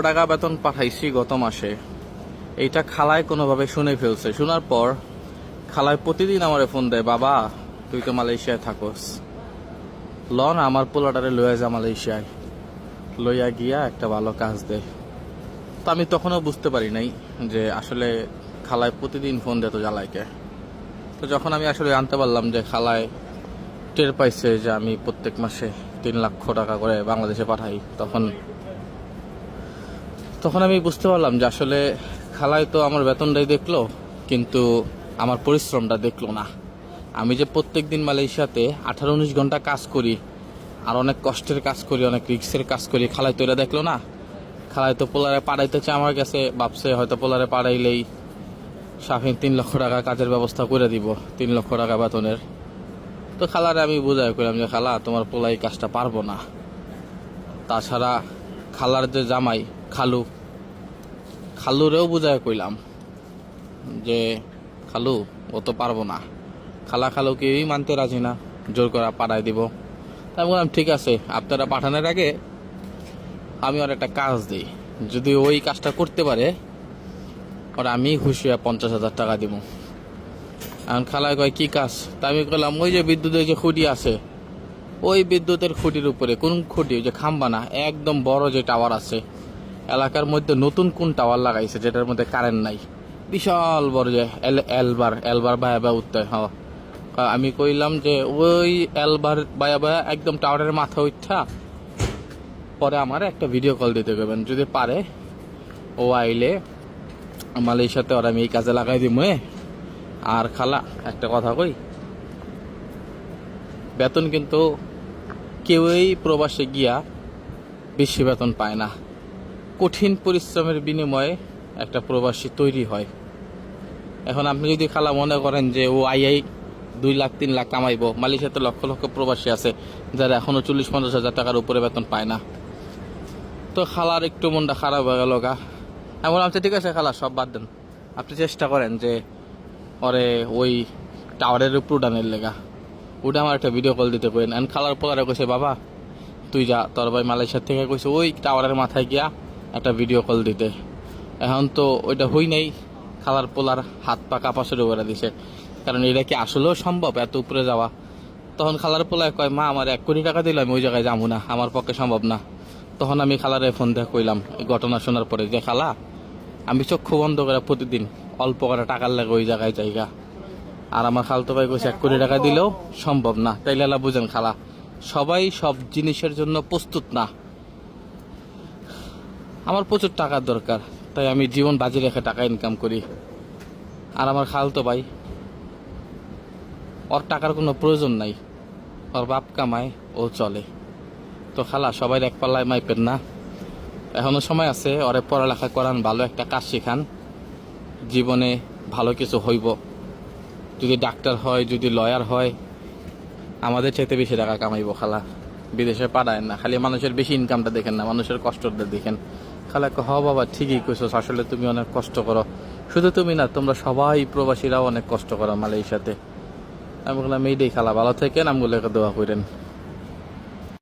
টাকা বেতন পাঠাইছি গত মাসে। এইটা খালায় কোনোভাবে শুনে ফেলছে। শোনার পর খালায় প্রতিদিন আমারে ফোন দেয়, বাবা তুই তো মালয়েশিয়ায় থাকোস, লন আমার পোলাটারে লইয়া যা মালয়েশিয়ায়, লইয়া গিয়া একটা ভালো কাজ দে। তো আমি তখনও বুঝতে পারি নাই যে আসলে খালায় প্রতিদিন ফোন দিত জ্বালাইকে। তো যখন আমি আসলে জানতে পারলাম যে খালায় টের পাইছে যে আমি প্রত্যেক মাসে 3 লাখ টাকা করে বাংলাদেশে পাঠাই, তখন আমি বুঝতে পারলাম যে আসলে খালায় তো আমার বেতনটাই দেখলো, কিন্তু আমার পরিশ্রমটা দেখলো না। আমি যে প্রত্যেক দিন মালয়েশিয়াতে 18-19 ঘন্টা কাজ করি, আর অনেক কষ্টের কাজ করি, অনেক রিক্সের কাজ করি, খালায় তো এটা দেখলো না। খালায় তো পোলারে পাঠাইতেছে আমার কাছে, ভাবছে হয়তো পোলারে পাঠাইলেই শাফিন 3 লক্ষ টাকা কাজের ব্যবস্থা করে দিব, 3 লক্ষ টাকা বেতনের। তো খালারে আমি বুঝাই করলাম যে খালা তোমার পোলা এই কাজটা পারবো না। তাছাড়া খালার যে জামাই খালুরেও বুঝাই কইলাম যে খালু ও তো পারবো না। খালু কেউই মানতে রাজি না, জোর করে পাঠাই দিব। তাই বললাম ঠিক আছে, আপনারা পাঠানোর আগে আমি ওর একটা কাজ দিই, যদি ওই কাজটা করতে পারে ওর আমি খুশি হয়ে 50,000 টাকা দিব। এখন খালায় কয় কি কাজ? তা আমি কইলাম ওই যে বিদ্যুতের যে খুঁটি আছে, ওই বিদ্যুতের খুঁটির উপরে কোন খুঁটি, ওই যে খাম্বা না, একদম বড় যে টাওয়ার আছে এলাকার মধ্যে, নতুন কোন টাওয়ার লাগাইছে যেটার মধ্যে কারেন্ট নাই, বিশাল বড় যে এলবার বায়া উঠতে। হ্যাঁ, আমি কইলাম যে ওই এলবার বায়া একদম টাওয়ারের মাথা উঠা পরে আমার একটা ভিডিও কল দিতে গেবেন, যদি পারে ও আইলে মালয়েশিয়াতে ওরা আমি এই কাজে লাগাই দিব। আর খালা একটা কথা কই, বেতন কিন্তু কেউই প্রবাসে গিয়া বেশি বেতন পায় না। কঠিন পরিশ্রমের বিনিময়ে একটা প্রবাসী তৈরি হয়। এখন আপনি যদি খালা মনে করেন যে ও 2 লাখ 3 লাখ কামাইবো, মালয়েশিয়াতে লক্ষ লক্ষ প্রবাসী আছে যারা এখনো 40-50 হাজার টাকার উপরে বেতন পায় না। তো খালার একটু মনটা খারাপ হয়ে গেল গা। আমি বললাম ঠিক আছে খালা, সব বাদ দেন, আপনি চেষ্টা করেন যে ওরে ওই টাওয়ারের উপর উঠানের লেগা, ওটা আমার একটা ভিডিও কল দিতে করেন। এন্ড খালার পোলারে কইছে বাবা তুই যা, তোর ভাই মালয়েশিয়ার থেকে কইছে ওই টাওয়ারের মাথায় গিয়া একটা ভিডিও কল দিতে। এখন তো ওইটা হই নাই, খালার পোলার হাত পা কাঁপা শুরু করে দিছে, কারণ এটা কি আসলেও সম্ভব এত উপরে যাওয়া? তখন খালার পোলায় কয় মা আমার 1 কোটি টাকা দিলে আমি ওই জায়গায় যাবো না, আমার পক্ষে সম্ভব না। তখন আমি খালারে ফোন দিয়ে কইলাম এই ঘটনা শোনার পরে যে খালা আমি চক্ষু বন্ধ করে প্রতিদিন অল্প করে টাকার লাগে ওই জায়গায় জায়গা, আর আমার খালতো ভাই কইছে 1 কোটি টাকা দিলেও সম্ভব না। তাইলে বুঝেন খালা, সবাই সব জিনিসের জন্য প্রস্তুত না। আমার প্রচুর টাকার দরকার, তাই আমি জীবন বাজি রেখে টাকা ইনকাম করি। আর আমার খালতো ভাই, ওর টাকার কোনো প্রয়োজন নাই, ওর বাপ কামায় ও চলে। তো খালা সবাই এক পাল্লায় মাইপেন না, এখনো সময় আছে, ওরে পড়ালেখা করান, ভালো একটা কাজ শেখান, জীবনে ভালো কিছু হইব। যদি ডাক্তার হয়, যদি লয়ার হয়, আমাদের চাইতে বেশি টাকা কামাইব খালা। বিদেশে পাঠায় না, খালি মানুষের বেশি ইনকামটা দেখেন না, মানুষের কষ্টটা দেখেন। খালা হ বাবা ঠিকই কইছো, আসলে তুমি অনেক কষ্ট করো, শুধু তুমি না তোমরা সবাই প্রবাসীরাও অনেক কষ্ট করো মালয়েশিয়াতে। আমি বললাম এইটাই খালা, ভালো থেকেন, আমগুলোকে দোয়া করেন।